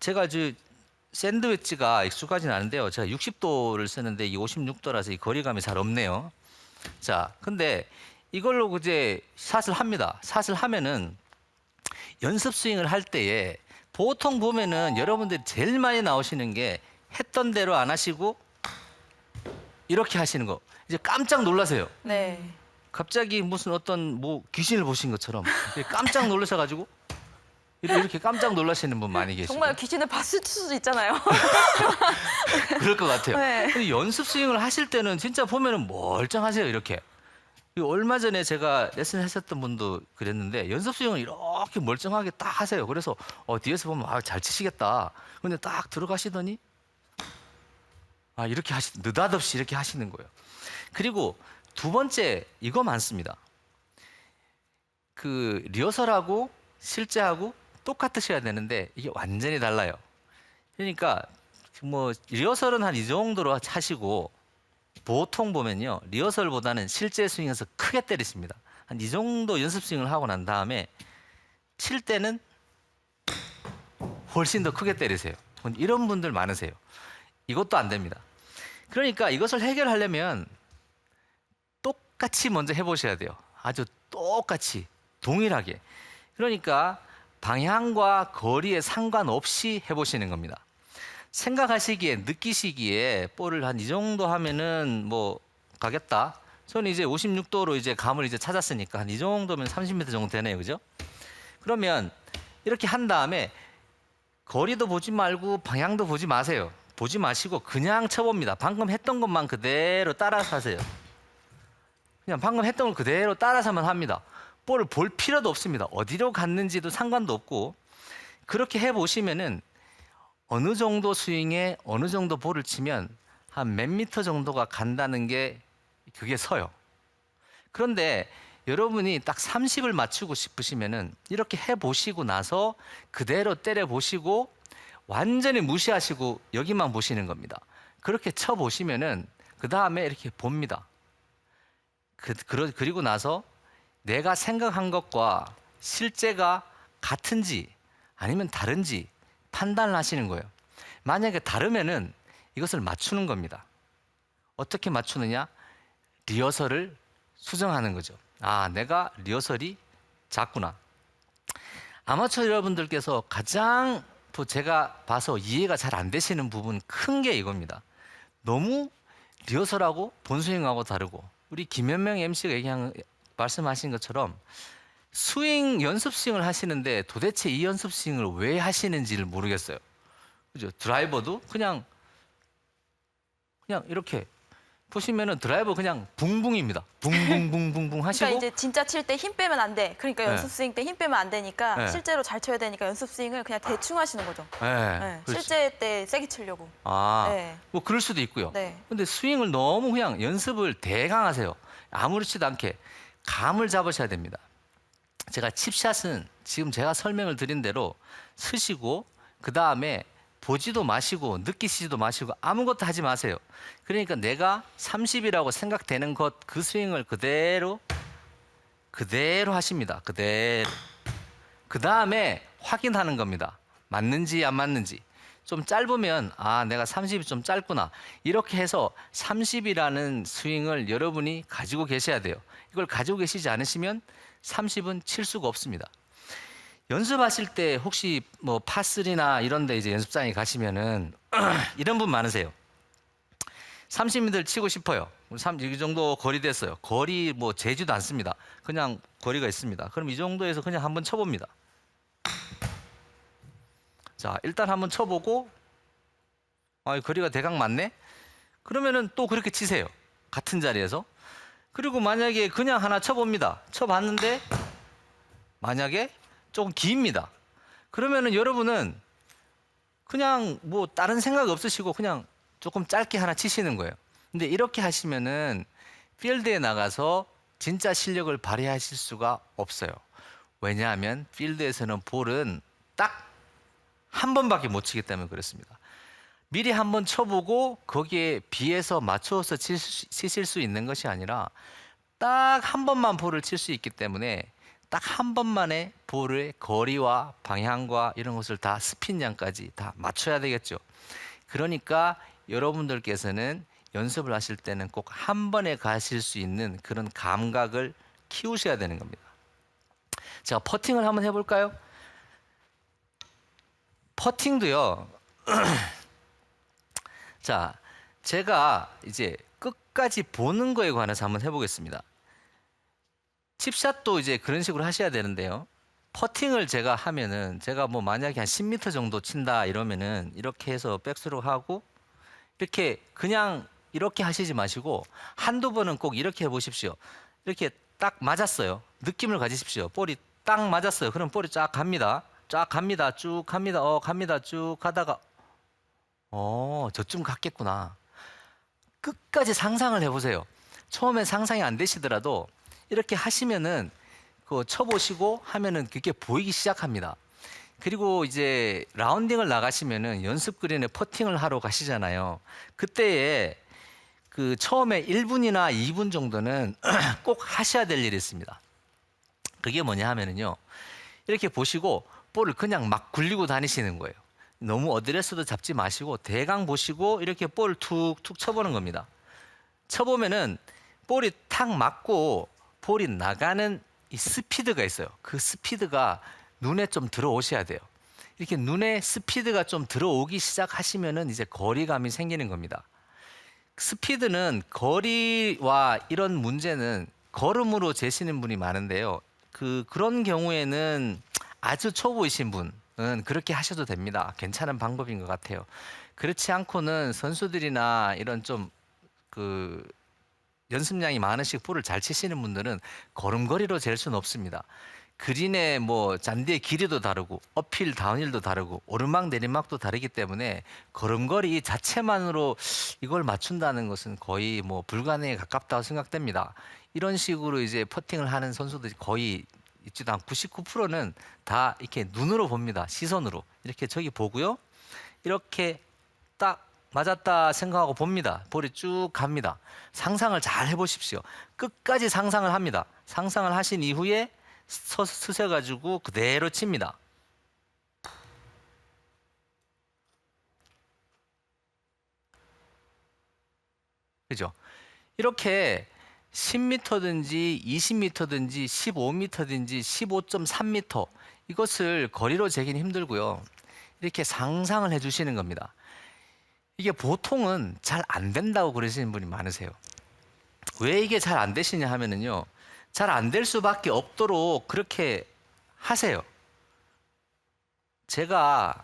제가 샌드위치가 익숙하진 않은데요. 제가 60도를 쓰는데 이 56도라서 이 거리감이 잘 없네요. 자, 근데 이걸로 이제 샷을 합니다. 샷을 하면은 연습 스윙을 할 때에 보통 보면은 여러분들이 제일 많이 나오시는 게 했던 대로 안 하시고 이렇게 하시는 거. 이제 깜짝 놀라세요. 네. 갑자기 무슨 어떤 뭐 귀신을 보신 것처럼 깜짝 놀라셔가지고 이렇게 깜짝 놀라시는 분 많이 계시고 정말 귀신을 봤을 수도 있잖아요. 그럴 것 같아요. 네. 근데 연습 스윙을 하실 때는 진짜 보면은 멀쩡하세요 이렇게. 얼마 전에 제가 레슨 하셨던 분도 그랬는데 연습 스윙을 이렇게 멀쩡하게 딱 하세요. 그래서 뒤에서 보면 잘 치시겠다. 근데 딱 들어가시더니 이렇게 느닷없이 이렇게 하시는 거예요. 그리고 두 번째 이거 많습니다. 그 리허설하고 실제하고 똑같으셔야 되는데 이게 완전히 달라요. 그러니까 뭐 리허설은 한 이 정도로 하시고 보통 보면요 리허설보다는 실제 스윙에서 크게 때리십니다. 한 이 정도 연습 스윙을 하고 난 다음에 칠 때는 훨씬 더 크게 때리세요. 이런 분들 많으세요. 이것도 안 됩니다. 그러니까 이것을 해결하려면 똑같이 먼저 해보셔야 돼요. 아주 똑같이 동일하게. 그러니까 방향과 거리에 상관없이 해보시는 겁니다. 생각하시기에 느끼시기에 볼을 한 이 정도 하면은 뭐 가겠다. 저는 이제 56도로 이제 감을 이제 찾았으니까 한 이 정도면 30m 정도 되네요, 그죠? 그러면 이렇게 한 다음에 거리도 보지 말고 방향도 보지 마세요. 보지 마시고 그냥 쳐봅니다. 방금 했던 것만 그대로 따라서 하세요. 그냥 방금 했던 걸 그대로 따라서만 합니다. 볼을 볼 필요도 없습니다. 어디로 갔는지도 상관도 없고 그렇게 해보시면은 어느 정도 스윙에 어느 정도 볼을 치면 한 몇 미터 정도가 간다는 게 그게 서요. 그런데 여러분이 딱 30을 맞추고 싶으시면은 이렇게 해보시고 나서 그대로 때려보시고 완전히 무시하시고 여기만 보시는 겁니다. 그렇게 쳐보시면은 그 다음에 이렇게 봅니다. 그리고 나서 내가 생각한 것과 실제가 같은지 아니면 다른지 판단을 하시는 거예요. 만약에 다르면은 이것을 맞추는 겁니다. 어떻게 맞추느냐? 리허설을 수정하는 거죠. 내가 리허설이 작구나. 아마추어 여러분들께서 가장 제가 봐서 이해가 잘 안 되시는 부분 큰 게 이겁니다. 너무 리허설하고 본스윙하고 다르고 우리 김현명 MC가 말씀하신 것처럼 연습 스윙을 하시는데 도대체 이 연습 스윙을 왜 하시는지를 모르겠어요. 그죠? 드라이버도 그냥 이렇게 보시면은 드라이버 그냥 붕붕입니다. 붕붕붕붕붕 하시고 그러니까 이제 진짜 칠 때 힘 빼면 안 돼. 그러니까 네. 연습 스윙 때 힘 빼면 안 되니까 네. 실제로 잘 쳐야 되니까 연습 스윙을 그냥 대충 하시는 거죠. 네. 그렇지. 실제 때 세게 치려고. 네. 뭐 그럴 수도 있고요. 네. 근데 스윙을 너무 그냥 연습을 대강 하세요. 아무렇지도 않게 감을 잡으셔야 됩니다. 제가 칩샷은 지금 제가 설명을 드린 대로 쓰시고 그 다음에 보지도 마시고 느끼시지도 마시고 아무것도 하지 마세요. 그러니까 내가 30이라고 생각되는 것 그 스윙을 그대로 하십니다. 그대로. 그 다음에 확인하는 겁니다. 맞는지 안 맞는지. 좀 짧으면 내가 30이 좀 짧구나. 이렇게 해서 30이라는 스윙을 여러분이 가지고 계셔야 돼요. 이걸 가지고 계시지 않으시면 30은 칠 수가 없습니다. 연습하실 때 혹시 뭐 파3나 이런 데 이제 연습장에 가시면은 이런 분 많으세요. 30m 치고 싶어요. 이 정도 거리 됐어요. 거리 뭐 재지도 않습니다. 그냥 거리가 있습니다. 그럼 이 정도에서 그냥 한번 쳐봅니다. 자, 일단 한번 쳐보고 거리가 대강 맞네? 그러면은 또 그렇게 치세요. 같은 자리에서. 그리고 만약에 그냥 하나 쳐봅니다. 쳐봤는데 만약에 조금 깁니다. 그러면은 여러분은 그냥 뭐 다른 생각 없으시고 그냥 조금 짧게 하나 치시는 거예요. 근데 이렇게 하시면은 필드에 나가서 진짜 실력을 발휘하실 수가 없어요. 왜냐하면 필드에서는 볼은 딱 한 번밖에 못 치기 때문에 그렇습니다. 미리 한번 쳐보고 거기에 비해서 맞춰서 치실 수 있는 것이 아니라 딱 한 번만 볼을 칠 수 있기 때문에 딱 한 번만에 볼의 거리와 방향과 이런 것을 다 스핀량까지 다 맞춰야 되겠죠. 그러니까 여러분들께서는 연습을 하실 때는 꼭 한 번에 가실 수 있는 그런 감각을 키우셔야 되는 겁니다. 자, 퍼팅을 한번 해볼까요? 퍼팅도요. 자, 제가 이제 끝까지 보는 거에 관해서 한번 해보겠습니다. 칩샷도 이제 그런 식으로 하셔야 되는데요. 퍼팅을 제가 하면은 제가 뭐 만약에 한 10m 정도 친다 이러면은 이렇게 해서 백스로 하고 이렇게 그냥 이렇게 하시지 마시고 한두 번은 꼭 이렇게 해보십시오. 이렇게 딱 맞았어요. 느낌을 가지십시오. 볼이 딱 맞았어요. 그럼 볼이 쫙 갑니다. 쫙 갑니다. 쭉 갑니다. 갑니다. 쭉 가다가 저쯤 갔겠구나. 끝까지 상상을 해보세요. 처음에 상상이 안 되시더라도 이렇게 하시면은 그 쳐보시고 하면은 그게 보이기 시작합니다. 그리고 이제 라운딩을 나가시면은 연습 그린에 퍼팅을 하러 가시잖아요. 그때에 그 처음에 1분이나 2분 정도는 꼭 하셔야 될 일이 있습니다. 그게 뭐냐 하면은요. 이렇게 보시고 볼을 그냥 막 굴리고 다니시는 거예요. 너무 어드레스도 잡지 마시고 대강 보시고 이렇게 볼을 툭툭 쳐보는 겁니다. 쳐보면은 볼이 탁 맞고 볼이 나가는 이 스피드가 있어요. 그 스피드가 눈에 좀 들어오셔야 돼요. 이렇게 눈에 스피드가 좀 들어오기 시작하시면은 이제 거리감이 생기는 겁니다. 스피드는 거리와 이런 문제는 걸음으로 재시는 분이 많은데요. 그런 경우에는 아주 초보이신 분은 그렇게 하셔도 됩니다. 괜찮은 방법인 것 같아요. 그렇지 않고는 선수들이나 이런 좀 연습량이 많으시고 볼을 잘 치시는 분들은 걸음걸이로 잴 수는 없습니다. 그린의 뭐 잔디의 길이도 다르고 어필 다운힐도 다르고 오르막 내리막도 다르기 때문에 걸음걸이 자체만으로 이걸 맞춘다는 것은 거의 뭐 불가능에 가깝다고 생각됩니다. 이런 식으로 이제 퍼팅을 하는 선수들이 거의 있지도 않고 99%는 다 이렇게 눈으로 봅니다. 시선으로 이렇게 저기 보고요. 이렇게 딱 맞았다 생각하고 봅니다. 볼이 쭉 갑니다. 상상을 잘 해보십시오. 끝까지 상상을 합니다. 상상을 하신 이후에 쓰셔가지고 그대로 칩니다. 그죠? 이렇게 10m든지 20m든지 15m든지 15.3m 이것을 거리로 재기는 힘들고요. 이렇게 상상을 해주시는 겁니다. 이게 보통은 잘 안 된다고 그러시는 분이 많으세요. 왜 이게 잘 안 되시냐 하면은요. 잘 안 될 수밖에 없도록 그렇게 하세요. 제가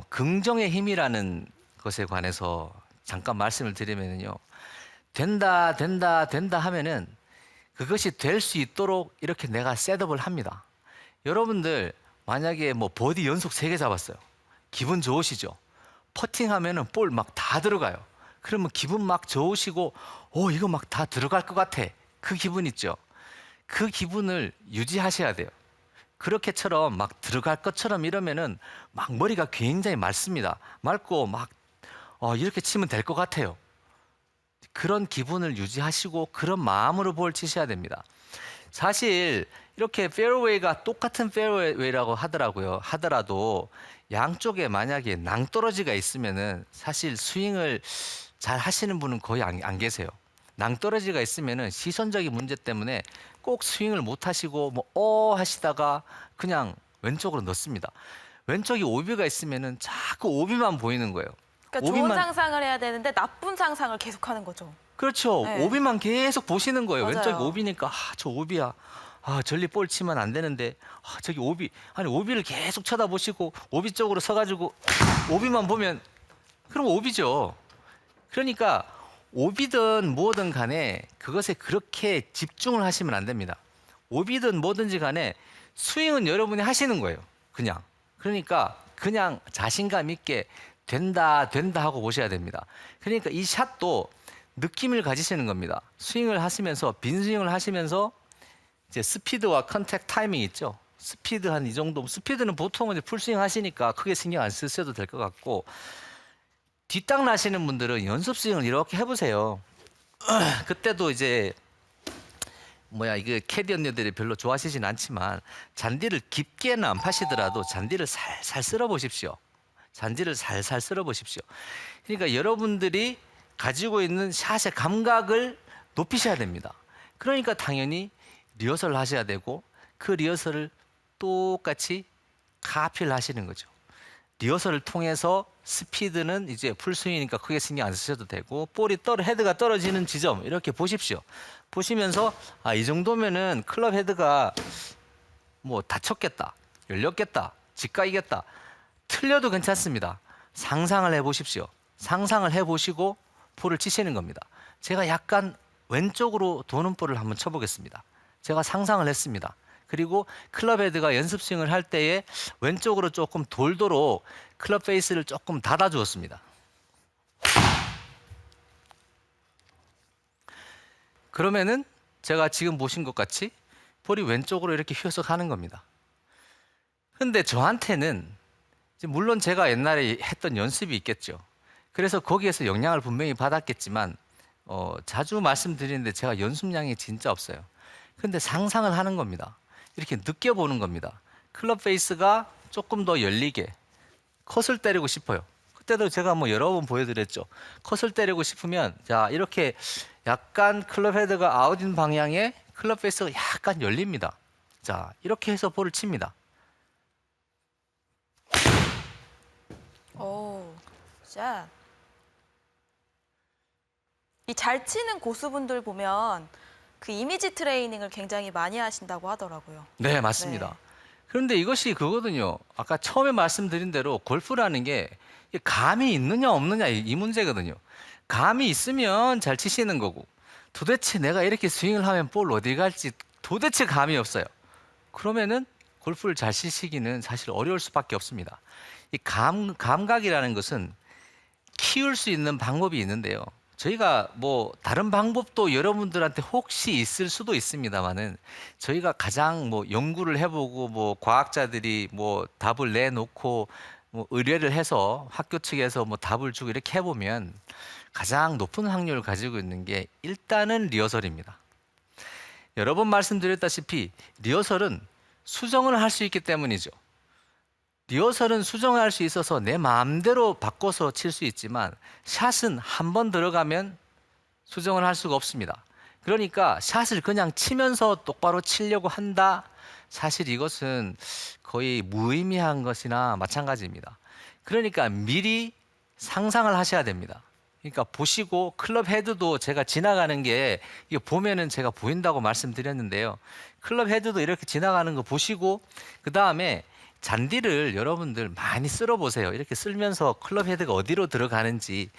긍정의 힘이라는 것에 관해서 잠깐 말씀을 드리면요. 된다, 된다, 된다 하면은 그것이 될 수 있도록 이렇게 내가 셋업을 합니다. 여러분들 만약에 뭐 버디 연속 3개 잡았어요. 기분 좋으시죠? 퍼팅하면은 볼 막 다 들어가요. 그러면 기분 막 좋으시고, 이거 막 다 들어갈 것 같아. 그 기분 있죠? 그 기분을 유지하셔야 돼요. 그렇게처럼 막 들어갈 것처럼 이러면은 막 머리가 굉장히 맑습니다. 맑고 막, 이렇게 치면 될 것 같아요. 그런 기분을 유지하시고 그런 마음으로 볼 치셔야 됩니다. 사실 이렇게 페어웨이가 똑같은 페어웨이라고 하더라도 양쪽에 만약에 낭떠러지가 있으면은 사실 스윙을 잘 하시는 분은 거의 안 계세요. 낭떠러지가 있으면은 시선적인 문제 때문에 꼭 스윙을 못 하시고 하시다가 그냥 왼쪽으로 넣습니다. 왼쪽에 오비가 있으면은 자꾸 오비만 보이는 거예요. 그러니까 좋은 상상을 해야 되는데 나쁜 상상을 계속하는 거죠. 그렇죠. 네. 오비만 계속 보시는 거예요. 맞아요. 왼쪽이 오비니까 저 오비야. 저리 볼 치면 안 되는데 저기 오비. 아니 오비를 계속 쳐다보시고 오비 쪽으로 서가지고 오비만 보면 그럼 오비죠. 그러니까 오비든 뭐든 간에 그것에 그렇게 집중을 하시면 안 됩니다. 오비든 뭐든지 간에 스윙은 여러분이 하시는 거예요. 그냥. 그러니까 그냥 자신감 있게 된다 하고 보셔야 됩니다. 그러니까 이 샷도 느낌을 가지시는 겁니다. 스윙을 하시면서 빈 스윙을 하시면서 이제 스피드와 컨택 타이밍 있죠. 스피드 한 이 정도. 스피드는 보통은 이제 풀스윙 하시니까 크게 신경 안 쓰셔도 될 것 같고 뒷땅 나시는 분들은 연습 스윙을 이렇게 해보세요. 그때도 이제 이게 캐디 언니들이 별로 좋아하시진 않지만 잔디를 깊게는 안 파시더라도 잔디를 살살 쓸어 보십시오. 잔디를 살살 쓸어 보십시오. 그러니까 여러분들이 가지고 있는 샷의 감각을 높이셔야 됩니다. 그러니까 당연히 리허설을 하셔야 되고 그 리허설을 똑같이 카피를 하시는 거죠. 리허설을 통해서 스피드는 이제 풀스윙이니까 크게 신경 안 쓰셔도 되고 볼이 헤드가 떨어지는 지점 이렇게 보십시오. 보시면서 이 정도면은 클럽 헤드가 뭐 다쳤겠다, 열렸겠다, 직각이겠다. 틀려도 괜찮습니다. 상상을 해보십시오. 상상을 해보시고 볼을 치시는 겁니다. 제가 약간 왼쪽으로 도는 볼을 한번 쳐보겠습니다. 제가 상상을 했습니다. 그리고 클럽 헤드가 연습 스윙을 할 때에 왼쪽으로 조금 돌도록 클럽 페이스를 조금 닫아 주었습니다. 그러면은 제가 지금 보신 것 같이 볼이 왼쪽으로 이렇게 휘어서 가는 겁니다. 근데 저한테는 물론 제가 옛날에 했던 연습이 있겠죠. 그래서 거기에서 영향을 분명히 받았겠지만 자주 말씀드리는데 제가 연습량이 진짜 없어요. 근데 상상을 하는 겁니다. 이렇게 느껴보는 겁니다. 클럽 페이스가 조금 더 열리게 컷을 때리고 싶어요. 그때도 제가 여러 번 보여드렸죠. 컷을 때리고 싶으면 자 이렇게 약간 클럽 헤드가 아웃인 방향에 클럽 페이스가 약간 열립니다. 자 이렇게 해서 볼을 칩니다. 오, 샷. 이 잘 치는 고수분들 보면 그 이미지 트레이닝을 굉장히 많이 하신다고 하더라고요. 네, 맞습니다. 네. 그런데 이것이 그거거든요. 아까 처음에 말씀드린 대로 골프라는 게 감이 있느냐 없느냐 이 문제거든요. 감이 있으면 잘 치시는 거고 도대체 내가 이렇게 스윙을 하면 볼 어디 갈지 도대체 감이 없어요. 그러면은 골프를 잘 치시기는 사실 어려울 수밖에 없습니다. 이 감각이라는 것은 키울 수 있는 방법이 있는데요. 저희가 다른 방법도 여러분들한테 혹시 있을 수도 있습니다만은 저희가 가장 연구를 해보고 과학자들이 답을 내놓고 의뢰를 해서 학교 측에서 답을 주고 이렇게 해보면 가장 높은 확률을 가지고 있는 게 일단은 리허설입니다. 여러 번 말씀드렸다시피 리허설은 수정을 할 수 있기 때문이죠. 리허설은 수정을 할 수 있어서 내 마음대로 바꿔서 칠 수 있지만 샷은 한 번 들어가면 수정을 할 수가 없습니다. 그러니까 샷을 그냥 치면서 똑바로 치려고 한다? 사실 이것은 거의 무의미한 것이나 마찬가지입니다. 그러니까 미리 상상을 하셔야 됩니다. 그러니까 보시고 클럽 헤드도 제가 지나가는 게 이게 보면은 제가 보인다고 말씀드렸는데요. 클럽 헤드도 이렇게 지나가는 거 보시고 그 다음에 잔디를 여러분들 많이 쓸어 보세요. 이렇게 쓸면서 클럽 헤드가 어디로 들어가는지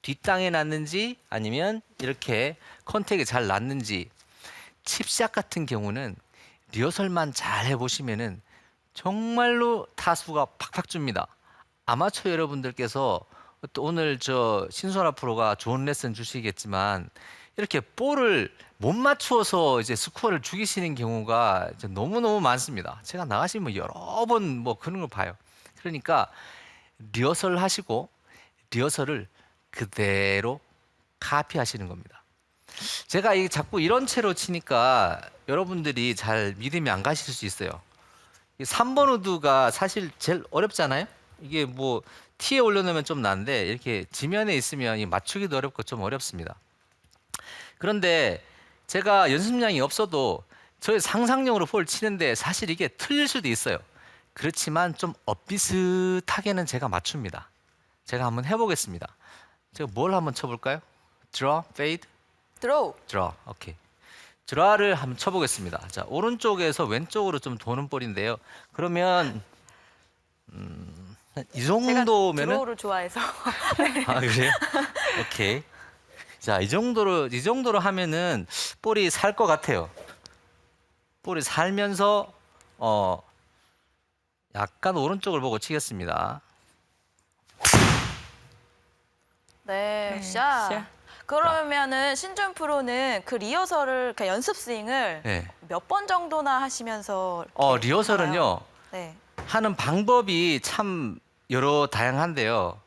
뒷땅에 났는지 아니면 이렇게 컨택이 잘 났는지 칩샷 같은 경우는 리허설만 잘 해보시면은 정말로 타수가 팍팍 줍니다. 아마추어 여러분들께서 또 오늘 신선아 프로가 좋은 레슨 주시겠지만 이렇게 볼을 못 맞추어서 이제 스코어를 죽이시는 경우가 이제 너무너무 많습니다. 제가 나가시면 여러 번 그런 걸 봐요. 그러니까 리허설 하시고 리허설을 그대로 카피하시는 겁니다. 제가 자꾸 이런 채로 치니까 여러분들이 잘 믿음이 안 가실 수 있어요. 3번 우드가 사실 제일 어렵잖아요. 이게 티에 올려놓으면 좀 난데 이렇게 지면에 있으면 맞추기도 어렵고 좀 어렵습니다. 그런데 제가 연습량이 없어도 저의 상상력으로 볼을 치는데 사실 이게 틀릴 수도 있어요. 그렇지만 좀 엇비슷하게는 제가 맞춥니다. 제가 한번 해보겠습니다. 제가 뭘 한번 쳐볼까요? 드로, 페이드? 드로우. 드로, 오케이. 드라를 한번 쳐보겠습니다. 자, 오른쪽에서 왼쪽으로 좀 도는 볼인데요. 그러면 이 정도면은 제가 드로우를 좋아해서. 아 그래요? 오케이. 자, 이 정도로 하면은 볼이 살 것 같아요. 볼이 살면서 약간 오른쪽을 보고 치겠습니다. 네, 네, 샷. 샷. 그러면은 신준 프로는 그 리허설을 연습 스윙을 네. 몇 번 정도나 하시면서 리허설은요. 하나요? 네. 하는 방법이 참 여러 다양한데요.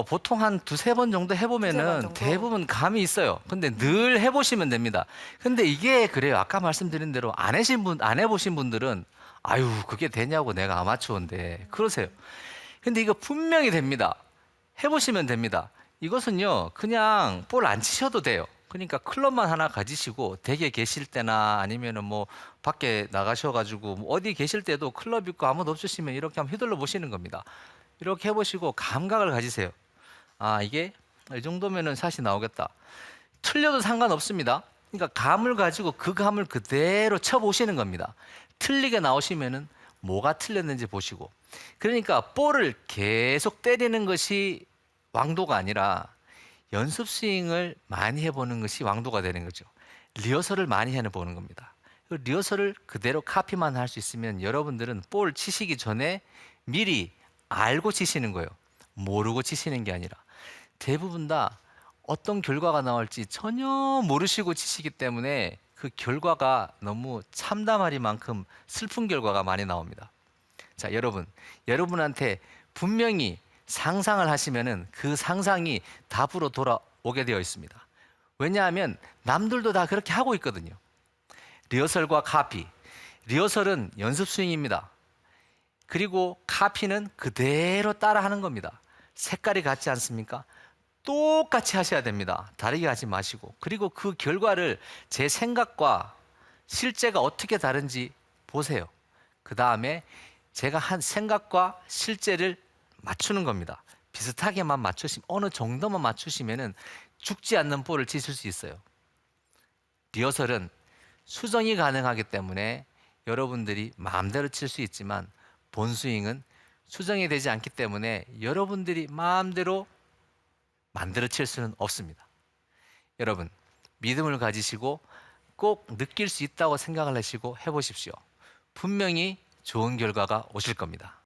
보통 한 두세 번 정도 두세 번 해보면은 정도? 대부분 감이 있어요. 근데 늘 해보시면 됩니다. 근데 이게 그래요. 아까 말씀드린 대로 안 해보신 분들은 아유, 그게 되냐고 내가 아마추어인데 그러세요. 근데 이거 분명히 됩니다. 해보시면 됩니다. 이것은요, 그냥 볼 안 치셔도 돼요. 그러니까 클럽만 하나 가지시고 댁에 계실 때나 아니면은 뭐 밖에 나가셔가지고 뭐 어디 계실 때도 클럽 있고 아무도 없으시면 이렇게 한번 휘둘러 보시는 겁니다. 이렇게 해보시고 감각을 가지세요. 아, 이게 이 정도면은 샷이 나오겠다. 틀려도 상관없습니다. 그러니까 감을 가지고 그 감을 그대로 쳐보시는 겁니다. 틀리게 나오시면은 뭐가 틀렸는지 보시고. 그러니까 볼을 계속 때리는 것이 왕도가 아니라 연습 스윙을 많이 해보는 것이 왕도가 되는 거죠. 리허설을 많이 해보는 겁니다. 그 리허설을 그대로 카피만 할 수 있으면 여러분들은 볼 치시기 전에 미리 알고 치시는 거예요. 모르고 치시는 게 아니라. 대부분 다 어떤 결과가 나올지 전혀 모르시고 치시기 때문에 그 결과가 너무 참담하리만큼 슬픈 결과가 많이 나옵니다. 자, 여러분한테 분명히 상상을 하시면은 그 상상이 답으로 돌아오게 되어 있습니다. 왜냐하면 남들도 다 그렇게 하고 있거든요. 리허설과 카피. 리허설은 연습 스윙입니다. 그리고 카피는 그대로 따라 하는 겁니다. 색깔이 같지 않습니까? 똑같이 하셔야 됩니다. 다르게 하지 마시고. 그리고 그 결과를 제 생각과 실제가 어떻게 다른지 보세요. 그 다음에 제가 한 생각과 실제를 맞추는 겁니다. 비슷하게만 맞추시면, 어느 정도만 맞추시면은 죽지 않는 볼을 치실 수 있어요. 리허설은 수정이 가능하기 때문에 여러분들이 마음대로 칠 수 있지만 본스윙은 수정이 되지 않기 때문에 여러분들이 마음대로 만들어 칠 수는 없습니다. 여러분, 믿음을 가지시고 꼭 느낄 수 있다고 생각을 하시고 해보십시오. 분명히 좋은 결과가 오실 겁니다.